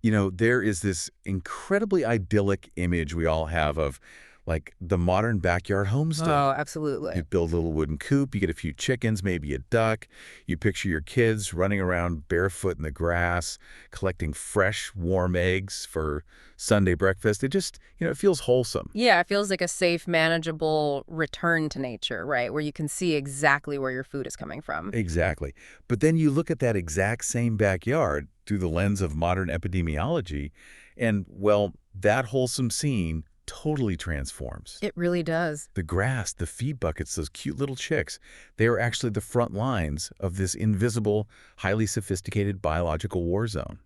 There is this incredibly idyllic image we all have of, like, the modern backyard homestead. Oh, You absolutely. build a little wooden coop, you get a few chickens, maybe a duck. You picture your kids running around barefoot in the grass, collecting fresh, warm eggs for Sunday breakfast. It feels wholesome. Yeah, it feels like a safe, manageable return to nature, right? Where you can see exactly where your food is coming from. Exactly. But then you look at that exact same backyard through the lens of modern epidemiology, and, well, that wholesome scene totally transforms. It really does. The grass, the feed buckets, those cute little chicks, they are actually the front lines of this invisible, highly sophisticated biological war zone.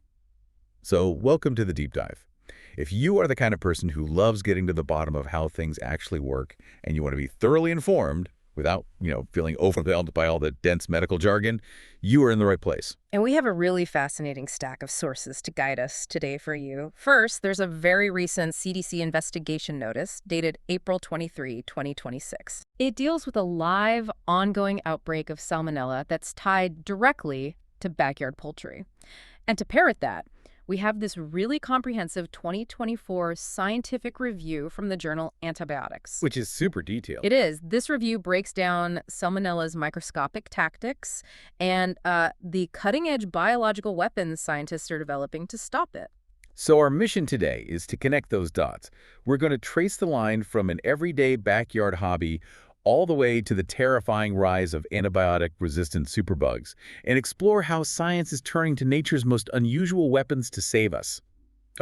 So, welcome to the deep dive. If you are the kind of person who loves getting to the bottom of how things actually work and you want to be thoroughly informed without, feeling overwhelmed by all the dense medical jargon, you are in the right place. And we have a really fascinating stack of sources to guide us today for you. First, there's a very recent CDC investigation notice dated April 23, 2026. It deals with a live, ongoing outbreak of Salmonella that's tied directly to backyard poultry. And to parrot that, we have this really comprehensive 2024 scientific review from the journal Antibiotics. Which is super detailed. It is. This review breaks down Salmonella's microscopic tactics and the cutting-edge biological weapons scientists are developing to stop it. So our mission today is to connect those dots. We're going to trace the line from an everyday backyard hobby all the way to the terrifying rise of antibiotic-resistant superbugs, and explore how science is turning to nature's most unusual weapons to save us.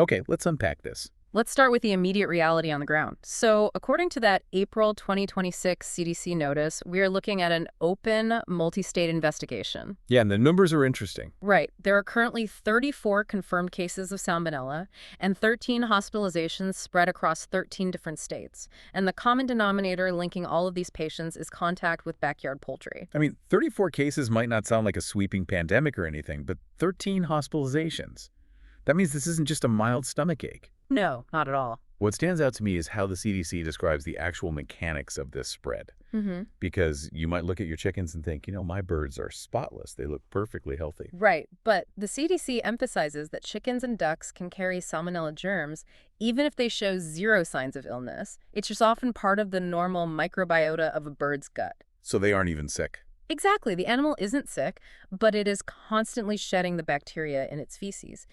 Okay, let's unpack this. Let's start with the immediate reality on the ground. So, according to that April 2026 CDC notice, we are looking at an open, multi-state investigation. Yeah, and the numbers are interesting. Right. There are currently 34 confirmed cases of Salmonella and 13 hospitalizations spread across 13 different states. And the common denominator linking all of these patients is contact with backyard poultry. I mean, 34 cases might not sound like a sweeping pandemic or anything, but 13 hospitalizations. That means this isn't just a mild stomach ache. No, not at all. What stands out to me is how the CDC describes the actual mechanics of this spread. Because you might look at your chickens and think, my birds are spotless. They look perfectly healthy. Right, but the CDC emphasizes that chickens and ducks can carry Salmonella germs even if they show zero signs of illness. It's just often part of the normal microbiota of a bird's gut. So they aren't even sick. Exactly. The animal isn't sick, but it is constantly shedding the bacteria in its feces.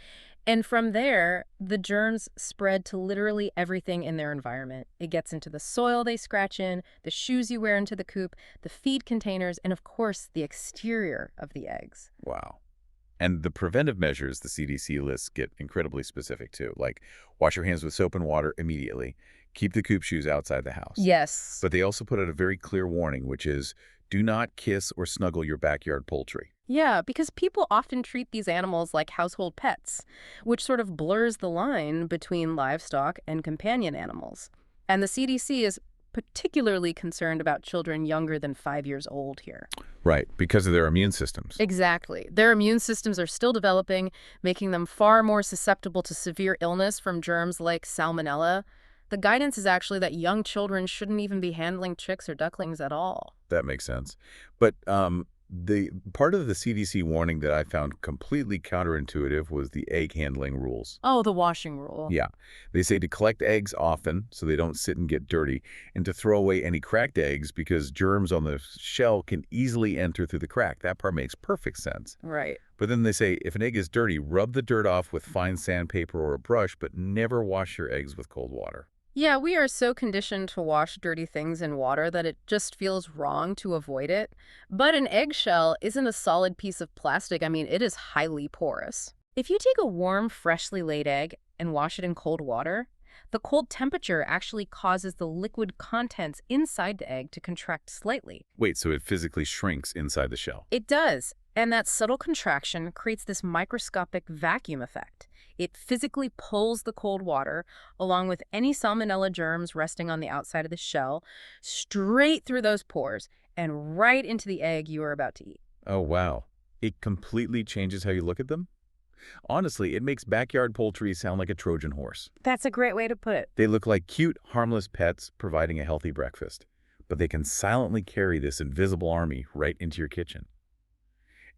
And from there, the germs spread to literally everything in their environment. It gets into the soil they scratch in, the shoes you wear into the coop, the feed containers, and of course, the exterior of the eggs. Wow. And the preventive measures the CDC lists get incredibly specific too, like wash your hands with soap and water immediately, keep the coop shoes outside the house. Yes. But they also put out a very clear warning, which is do not kiss or snuggle your backyard poultry. Yeah, because people often treat these animals like household pets, which sort of blurs the line between livestock and companion animals. And the CDC is particularly concerned about children younger than 5 years old here. Right, because of their immune systems. Exactly. Their immune systems are still developing, making them far more susceptible to severe illness from germs like Salmonella. The guidance is actually that young children shouldn't even be handling chicks or ducklings at all. That makes sense. But the part of the CDC warning that I found completely counterintuitive was the egg handling rules. Oh, the washing rule. Yeah. They say to collect eggs often so they don't sit and get dirty, and to throw away any cracked eggs because germs on the shell can easily enter through the crack. That part makes perfect sense. Right. But then they say if an egg is dirty, rub the dirt off with fine sandpaper or a brush, but never wash your eggs with cold water. Yeah, we are so conditioned to wash dirty things in water that it just feels wrong to avoid it. But an eggshell isn't a solid piece of plastic. I mean, it is highly porous. If you take a warm, freshly laid egg and wash it in cold water, the cold temperature actually causes the liquid contents inside the egg to contract slightly. Wait, so it physically shrinks inside the shell? It does. And that subtle contraction creates this microscopic vacuum effect. It physically pulls the cold water, along with any Salmonella germs resting on the outside of the shell, straight through those pores and right into the egg you are about to eat. Oh, wow. It completely changes how you look at them? Honestly, it makes backyard poultry sound like a Trojan horse. That's a great way to put it. They look like cute, harmless pets providing a healthy breakfast, but they can silently carry this invisible army right into your kitchen.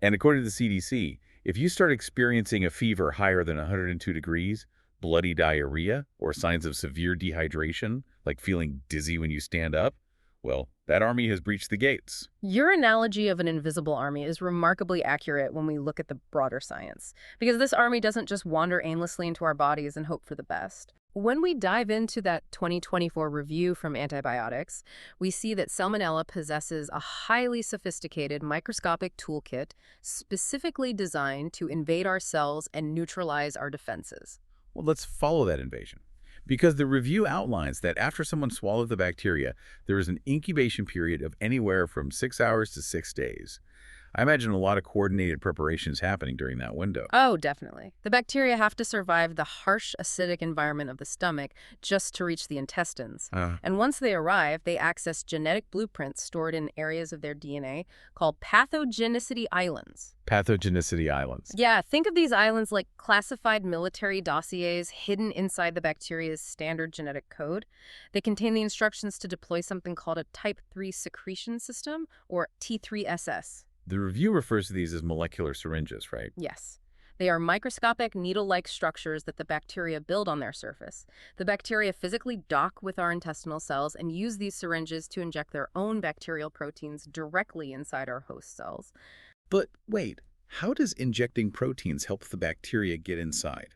And according to the CDC, If you start experiencing a fever higher than 102 degrees, bloody diarrhea, or signs of severe dehydration, like feeling dizzy when you stand up, well, that army has breached the gates. Your analogy of an invisible army is remarkably accurate when we look at the broader science, because this army doesn't just wander aimlessly into our bodies and hope for the best. When we dive into that 2024 review from Antibiotics, we see that Salmonella possesses a highly sophisticated microscopic toolkit specifically designed to invade our cells and neutralize our defenses. Well, let's follow that invasion. Because the review outlines that after someone swallowed the bacteria, there is an incubation period of anywhere from 6 hours to 6 days. I imagine a lot of coordinated preparations happening during that window. Oh, definitely. The bacteria have to survive the harsh acidic environment of the stomach just to reach the intestines. And once they arrive, they access genetic blueprints stored in areas of their DNA called pathogenicity islands. Pathogenicity islands. Yeah, think of these islands like classified military dossiers hidden inside the bacteria's standard genetic code. They contain the instructions to deploy something called a type 3 secretion system, or T3SS. The review refers to these as molecular syringes, right? Yes. They are microscopic, needle-like structures that the bacteria build on their surface. The bacteria physically dock with our intestinal cells and use these syringes to inject their own bacterial proteins directly inside our host cells. But wait, how does injecting proteins help the bacteria get inside?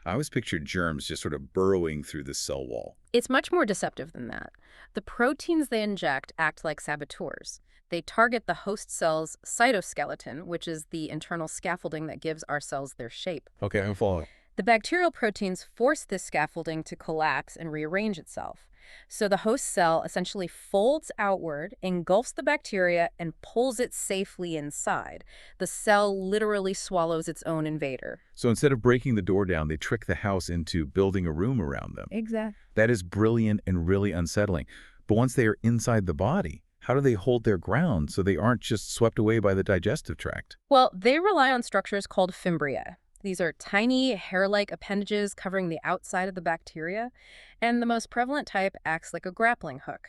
I always pictured germs just sort of burrowing through the cell wall. It's much more deceptive than that. The proteins they inject act like saboteurs. They target the host cell's cytoskeleton, which is the internal scaffolding that gives our cells their shape. Okay, I'm following. The bacterial proteins force this scaffolding to collapse and rearrange itself. So the host cell essentially folds outward, engulfs the bacteria, and pulls it safely inside. The cell literally swallows its own invader. So instead of breaking the door down, they trick the house into building a room around them. Exactly. That is brilliant and really unsettling. But once they are inside the body, how do they hold their ground so they aren't just swept away by the digestive tract? Well, they rely on structures called fimbriae. These are tiny, hair-like appendages covering the outside of the bacteria, and the most prevalent type acts like a grappling hook.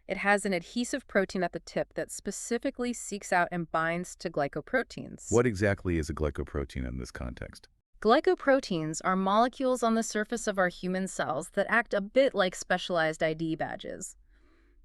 It has an adhesive protein at the tip that specifically seeks out and binds to glycoproteins. What exactly is a glycoprotein in this context? Glycoproteins are molecules on the surface of our human cells that act a bit like specialized ID badges.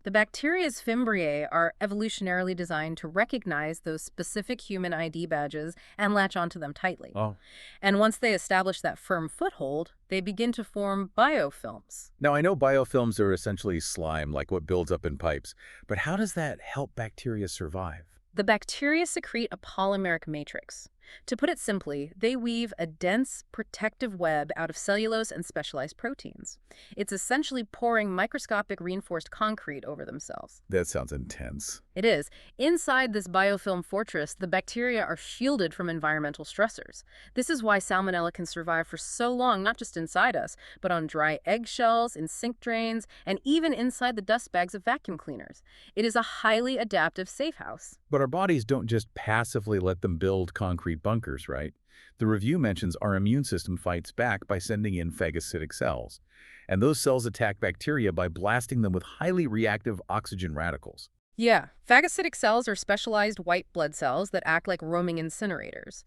The bacteria's fimbriae are evolutionarily designed to recognize those specific human ID badges and latch onto them tightly. Oh. And once they establish that firm foothold, they begin to form biofilms. Now, I know biofilms are essentially slime, like what builds up in pipes, but how does that help bacteria survive? The bacteria secrete a polymeric matrix. To put it simply, they weave a dense, protective web out of cellulose and specialized proteins. It's essentially pouring microscopic reinforced concrete over themselves. That sounds intense. It is. Inside this biofilm fortress, the bacteria are shielded from environmental stressors. This is why Salmonella can survive for so long, not just inside us, but on dry eggshells, in sink drains, and even inside the dust bags of vacuum cleaners. It is a highly adaptive safe house. But our bodies don't just passively let them build concrete bunkers, right? The review mentions our immune system fights back by sending in phagocytic cells. And those cells attack bacteria by blasting them with highly reactive oxygen radicals. Yeah, phagocytic cells are specialized white blood cells that act like roaming incinerators.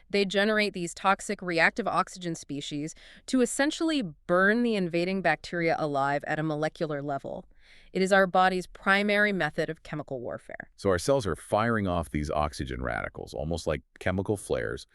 They generate these toxic reactive oxygen species to essentially burn the invading bacteria alive at a molecular level. It is our body's primary method of chemical warfare. So our cells are firing off these oxygen radicals, almost like chemical flares.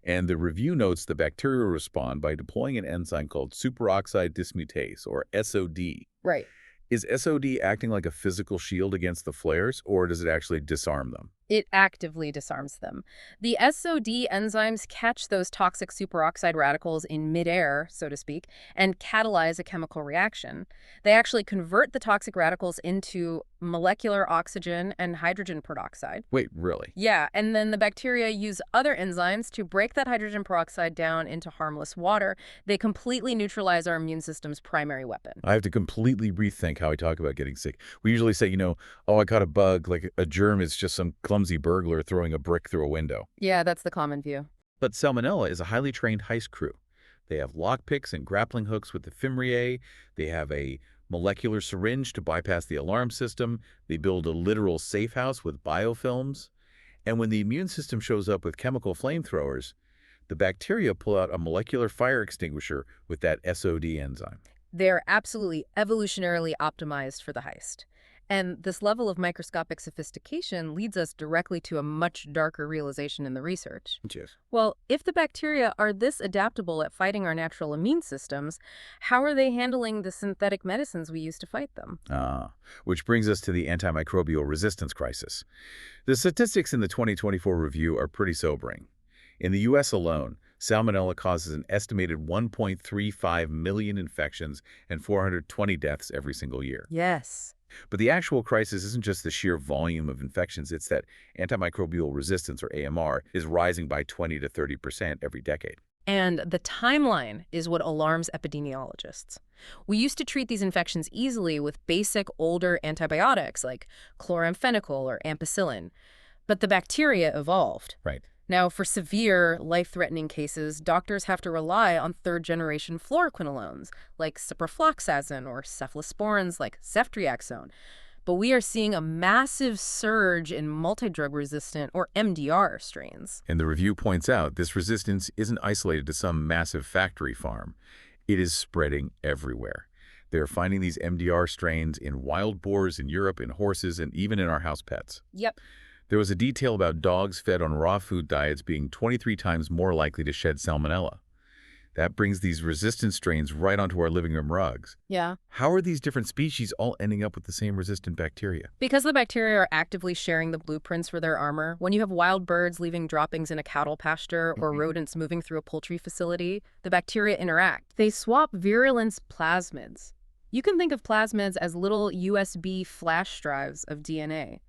And the review notes the bacteria respond by deploying an enzyme called superoxide dismutase, or SOD. Right. Is SOD acting like a physical shield against the flares, or does it actually disarm them? It actively disarms them. The SOD enzymes catch those toxic superoxide radicals in midair, so to speak, and catalyze a chemical reaction. They actually convert the toxic radicals into molecular oxygen and hydrogen peroxide. Wait, really? Yeah, and then the bacteria use other enzymes to break that hydrogen peroxide down into harmless water. They completely neutralize our immune system's primary weapon. I have to completely rethink how I talk about getting sick. We usually say, oh, I caught a bug, like a germ is just some clumsy burglar throwing a brick through a window. Yeah, that's the common view. But Salmonella is a highly trained heist crew. They have lockpicks and grappling hooks with the fimbriae. They have a molecular syringe to bypass the alarm system. They build a literal safe house with biofilms. And when the immune system shows up with chemical flamethrowers, the bacteria pull out a molecular fire extinguisher with that SOD enzyme. They're absolutely evolutionarily optimized for the heist. And this level of microscopic sophistication leads us directly to a much darker realization in the research. Yes. Well, if the bacteria are this adaptable at fighting our natural immune systems, how are they handling the synthetic medicines we use to fight them? Which brings us to the antimicrobial resistance crisis. The statistics in the 2024 review are pretty sobering. In the U.S. alone, Salmonella causes an estimated 1.35 million infections and 420 deaths every single year. Yes. But the actual crisis isn't just the sheer volume of infections, it's that antimicrobial resistance, or AMR, is rising by 20 to 30% every decade. And the timeline is what alarms epidemiologists. We used to treat these infections easily with basic older antibiotics like chloramphenicol or ampicillin, but the bacteria evolved. Right. Now, for severe, life-threatening cases, doctors have to rely on third-generation fluoroquinolones, like ciprofloxacin, or cephalosporins, like ceftriaxone. But we are seeing a massive surge in multidrug-resistant, or MDR, strains. And the review points out this resistance isn't isolated to some massive factory farm. It is spreading everywhere. They're finding these MDR strains in wild boars in Europe, in horses, and even in our house pets. Yep. There was a detail about dogs fed on raw food diets being 23 times more likely to shed salmonella. That brings these resistant strains right onto our living room rugs. Yeah. How are these different species all ending up with the same resistant bacteria? Because the bacteria are actively sharing the blueprints for their armor, when you have wild birds leaving droppings in a cattle pasture or rodents moving through a poultry facility, the bacteria interact. They swap virulence plasmids. You can think of plasmids as little USB flash drives of DNA.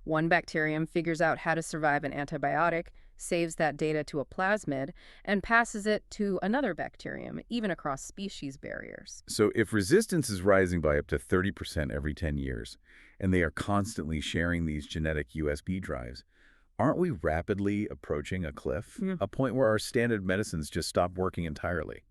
One bacterium figures out how to survive an antibiotic, saves that data to a plasmid, and passes it to another bacterium, even across species barriers. So if resistance is rising by up to 30% every 10 years, and they are constantly sharing these genetic USB drives, aren't we rapidly approaching a cliff? A point where our standard medicines just stop working entirely?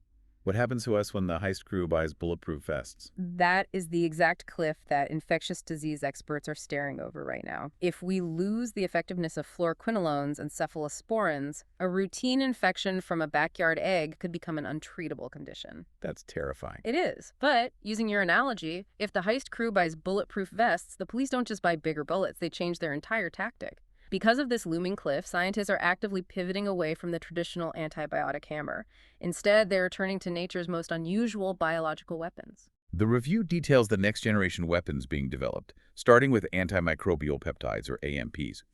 What happens to us when the heist crew buys bulletproof vests? That is the exact cliff that infectious disease experts are staring over right now. If we lose the effectiveness of fluoroquinolones and cephalosporins, a routine infection from a backyard egg could become an untreatable condition. That's terrifying. It is. But, using your analogy, if the heist crew buys bulletproof vests, the police don't just buy bigger bullets, they change their entire tactic. Because of this looming cliff, scientists are actively pivoting away from the traditional antibiotic hammer. Instead, they're turning to nature's most unusual biological weapons. The review details the next-generation weapons being developed, starting with antimicrobial peptides, or AMPs.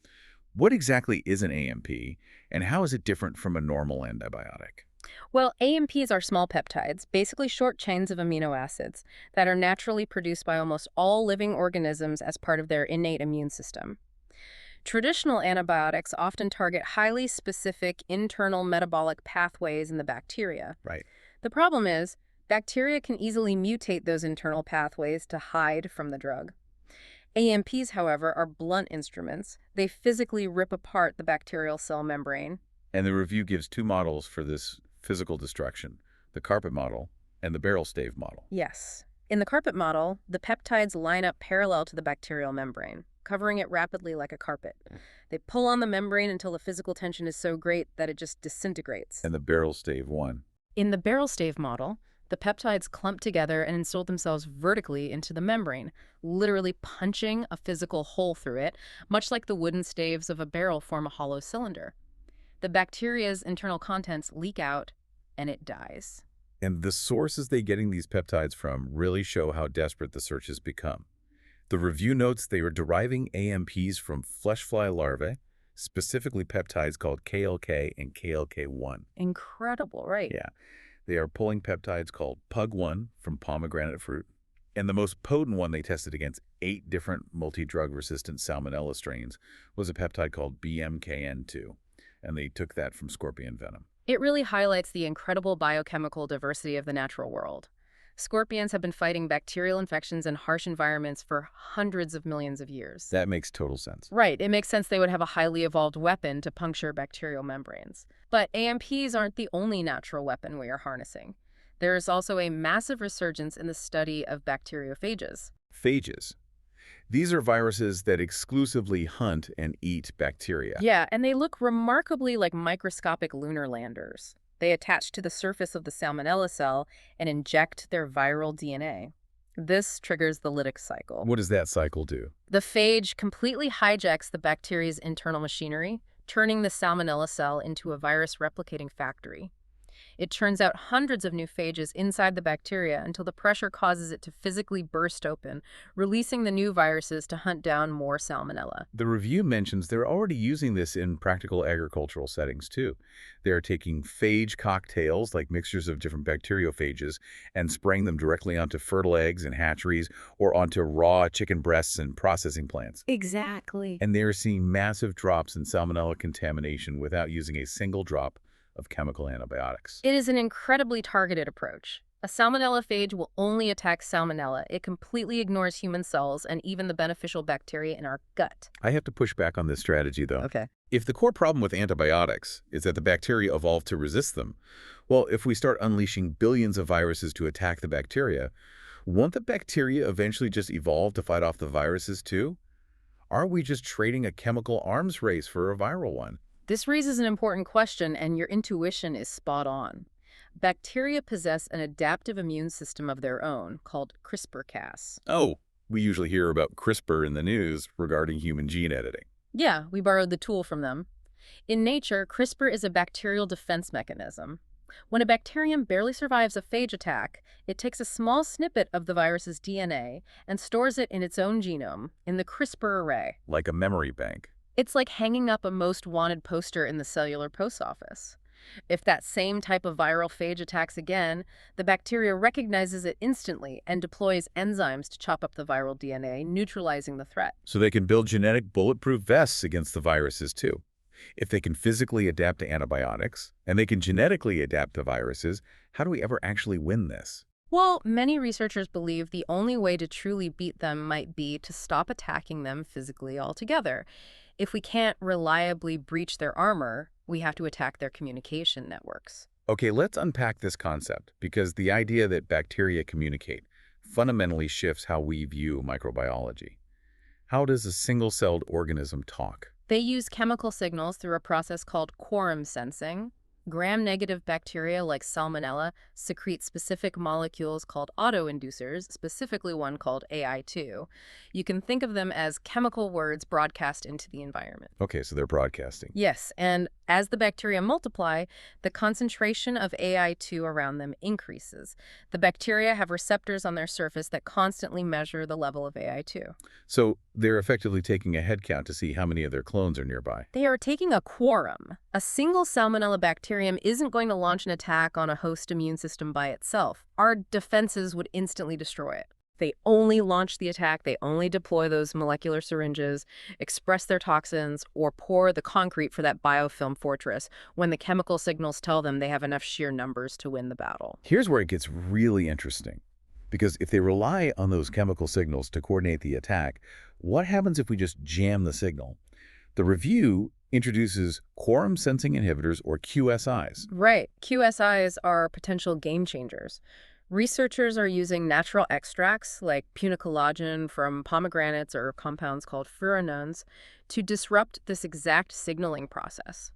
What exactly is an AMP, and how is it different from a normal antibiotic? Well, AMPs are small peptides, basically short chains of amino acids, that are naturally produced by almost all living organisms as part of their innate immune system. Traditional antibiotics often target highly specific internal metabolic pathways in the bacteria. Right. The problem is, bacteria can easily mutate those internal pathways to hide from the drug. AMPs, however, are blunt instruments. They physically rip apart the bacterial cell membrane. And the review gives two models for this physical destruction, the carpet model and the barrel stave model. Yes. In the carpet model, the peptides line up parallel to the bacterial membrane, covering it rapidly like a carpet. They pull on the membrane until the physical tension is so great that it just disintegrates. And the barrel stave one. In the barrel stave model, the peptides clump together and insert themselves vertically into the membrane, literally punching a physical hole through it, much like the wooden staves of a barrel form a hollow cylinder. The bacteria's internal contents leak out, and it dies. And the sources they're getting these peptides from really show how desperate the search has become. The review notes they are deriving AMPs from flesh fly larvae, specifically peptides called KLK and KLK1. Incredible, right? Yeah. They are pulling peptides called PUG1 from pomegranate fruit. And the most potent one they tested against 8 different multidrug-resistant Salmonella strains was a peptide called BMKN2. And they took that from scorpion venom. It really highlights the incredible biochemical diversity of the natural world. Scorpions have been fighting bacterial infections in harsh environments for hundreds of millions of years. That makes total sense. Right. It makes sense they would have a highly evolved weapon to puncture bacterial membranes. But AMPs aren't the only natural weapon we are harnessing. There is also a massive resurgence in the study of bacteriophages. Phages. These are viruses that exclusively hunt and eat bacteria. Yeah, and they look remarkably like microscopic lunar landers. They attach to the surface of the Salmonella cell and inject their viral DNA. This triggers the lytic cycle. What does that cycle do? The phage completely hijacks the bacteria's internal machinery, turning the Salmonella cell into a virus replicating factory. It churns out hundreds of new phages inside the bacteria until the pressure causes it to physically burst open, releasing the new viruses to hunt down more Salmonella. The review mentions they're already using this in practical agricultural settings, too. They're taking phage cocktails, like mixtures of different bacteriophages, and spraying them directly onto fertile eggs and hatcheries or onto raw chicken breasts and processing plants. Exactly. And they're seeing massive drops in Salmonella contamination without using a single drop of chemical antibiotics. It is an incredibly targeted approach. A Salmonella phage will only attack Salmonella. It completely ignores human cells and even the beneficial bacteria in our gut. I have to push back on this strategy, though. Okay. If the core problem with antibiotics is that the bacteria evolved to resist them, well, if we start unleashing billions of viruses to attack the bacteria, won't the bacteria eventually just evolve to fight off the viruses too? Are we just trading a chemical arms race for a viral one? This raises an important question, and your intuition is spot on. Bacteria possess an adaptive immune system of their own called CRISPR-Cas. Oh, we usually hear about CRISPR in the news regarding human gene editing. Yeah, we borrowed the tool from them. In nature, CRISPR is a bacterial defense mechanism. When a bacterium barely survives a phage attack, it takes a small snippet of the virus's DNA and stores it in its own genome, in the CRISPR array. Like a memory bank. It's like hanging up a most wanted poster in the cellular post office. If that same type of viral phage attacks again, the bacteria recognizes it instantly and deploys enzymes to chop up the viral DNA, neutralizing the threat. So they can build genetic bulletproof vests against the viruses too. If they can physically adapt to antibiotics, and they can genetically adapt to viruses, how do we ever actually win this? Well, many researchers believe the only way to truly beat them might be to stop attacking them physically altogether. If we can't reliably breach their armor, we have to attack their communication networks. Okay, let's unpack this concept, because the idea that bacteria communicate fundamentally shifts how we view microbiology. How does a single-celled organism talk? They use chemical signals through a process called quorum sensing. Gram-negative bacteria like Salmonella secrete specific molecules called autoinducers, specifically one called AI2. You can think of them as chemical words broadcast into the environment. Okay, so they're broadcasting. Yes, and as the bacteria multiply, the concentration of AI2 around them increases. The bacteria have receptors on their surface that constantly measure the level of AI2. So they're effectively taking a head count to see how many of their clones are nearby. They are taking a quorum. A single Salmonella bacterium isn't going to launch an attack on a host immune system by itself. Our defenses would instantly destroy it. They only launch the attack, they only deploy those molecular syringes, express their toxins, or pour the concrete for that biofilm fortress when the chemical signals tell them they have enough sheer numbers to win the battle. Here's where it gets really interesting. Because if they rely on those chemical signals to coordinate the attack, what happens if we just jam the signal? The review introduces quorum sensing inhibitors, or QSIs. Right. QSIs are potential game changers. Researchers are using natural extracts like punicologen from pomegranates or compounds called furanones to disrupt this exact signaling process.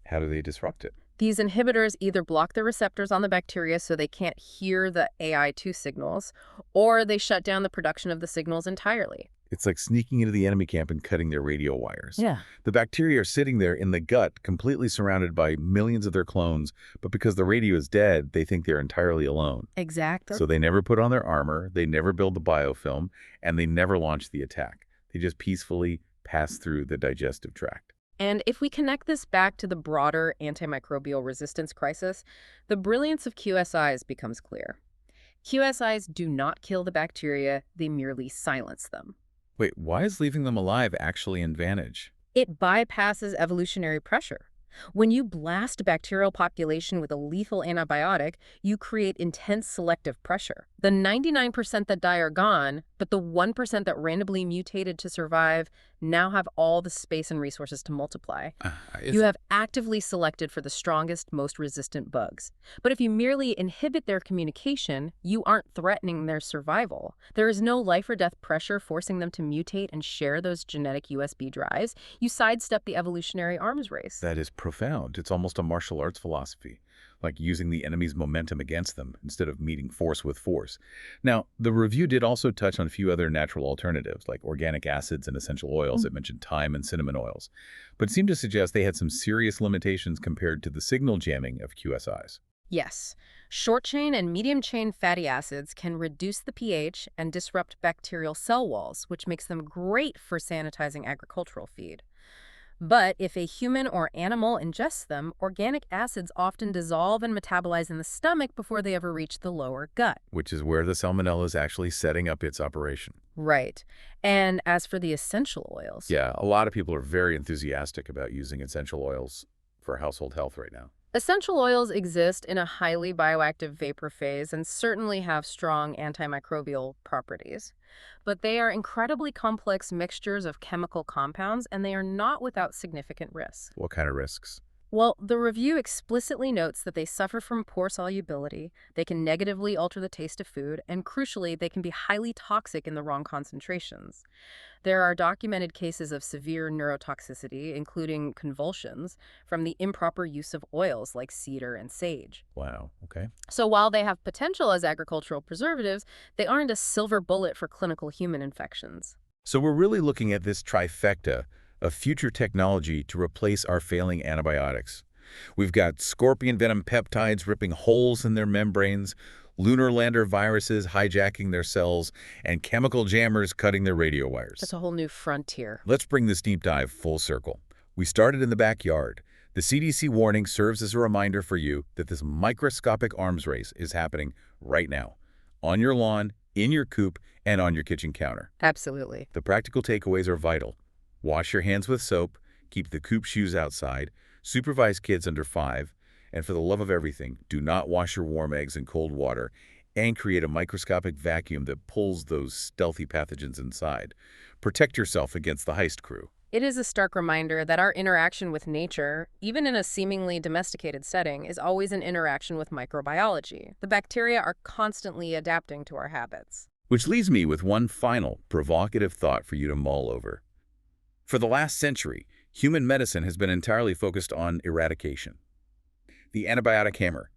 How do they disrupt it? These inhibitors either block the receptors on the bacteria so they can't hear the AI2 signals, or they shut down the production of the signals entirely. It's like sneaking into the enemy camp and cutting their radio wires. Yeah. The bacteria are sitting there in the gut, completely surrounded by millions of their clones, but because the radio is dead, they think they're entirely alone. Exactly. So they never put on their armor, they never build the biofilm, and they never launch the attack. They just peacefully pass through the digestive tract. And if we connect this back to the broader antimicrobial resistance crisis, the brilliance of QSIs becomes clear. QSIs do not kill the bacteria, they merely silence them. Wait, why is leaving them alive actually an advantage? It bypasses evolutionary pressure. When you blast a bacterial population with a lethal antibiotic, you create intense selective pressure. The 99% that die are gone, but the 1% that randomly mutated to survive now have all the space and resources to multiply. Uh, You is, have actively selected for the strongest, most resistant bugs. But if you merely inhibit their communication, you aren't threatening their survival. There is no life or death pressure forcing them to mutate and share those genetic USB drives. You sidestep the evolutionary arms race. that is profound. It's almost a martial arts philosophy, like using the enemy's momentum against them instead of meeting force with force. Now, the review did also touch on a few other natural alternatives, like organic acids and essential oils. It mentioned thyme and cinnamon oils, but it seemed to suggest they had some serious limitations compared to the signal jamming of QSIs. Yes, short-chain and medium-chain fatty acids can reduce the pH and disrupt bacterial cell walls, which makes them great for sanitizing agricultural feed. But if a human or animal ingests them, organic acids often dissolve and metabolize in the stomach before they ever reach the lower gut. Which is where the Salmonella is actually setting up its operation. Right. And as for the essential oils, Yeah, a lot of people are very enthusiastic about using essential oils for household health right now. essential oils exist in a highly bioactive vapor phase and certainly have strong antimicrobial properties. But they are incredibly complex mixtures of chemical compounds, and they are not without significant risks. What kind of risks? Well, the review explicitly notes that they suffer from poor solubility, they can negatively alter the taste of food, and crucially, they can be highly toxic in the wrong concentrations. There are documented cases of severe neurotoxicity, including convulsions, from the improper use of oils like cedar and sage. Wow, okay. So while they have potential as agricultural preservatives, they aren't a silver bullet for clinical human infections. So we're really looking at this trifecta of future technology to replace our failing antibiotics. We've got scorpion venom peptides ripping holes in their membranes, lunar lander viruses hijacking their cells, and chemical jammers cutting their radio wires. That's a whole new frontier. Let's bring this deep dive full circle. We started in the backyard. The CDC warning serves as a reminder for you that this microscopic arms race is happening right now, on your lawn, in your coop, and on your kitchen counter. Absolutely. The practical takeaways are vital. Wash your hands with soap, keep the coop shoes outside, supervise kids under 5, and for the love of everything, do not wash your warm eggs in cold water and create a microscopic vacuum that pulls those stealthy pathogens inside. Protect yourself against the heist crew. It is a stark reminder that our interaction with nature, even in a seemingly domesticated setting, is always an interaction with microbiology. The bacteria are constantly adapting to our habits. Which leaves me with one final, provocative thought for you to mull over. For the last century, human medicine has been entirely focused on eradication. The antibiotic hammer.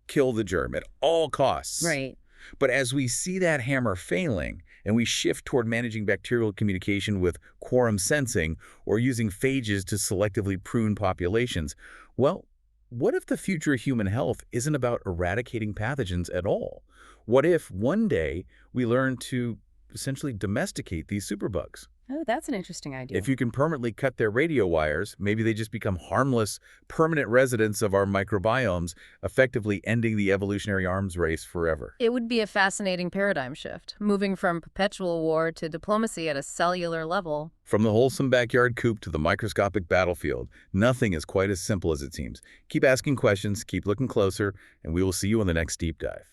Kill the germ at all costs. Right. But as we see that hammer failing, and we shift toward managing bacterial communication with quorum sensing or using phages to selectively prune populations, well, what if the future of human health isn't about eradicating pathogens at all? What if one day we learn to essentially domesticate these superbugs? Oh, that's an interesting idea. If you can permanently cut their radio wires, maybe they just become harmless, permanent residents of our microbiomes, effectively ending the evolutionary arms race forever. It would be a fascinating paradigm shift, moving from perpetual war to diplomacy at a cellular level. From the wholesome backyard coop to the microscopic battlefield, nothing is quite as simple as it seems. Keep asking questions, keep looking closer, and we will see you on the next deep dive.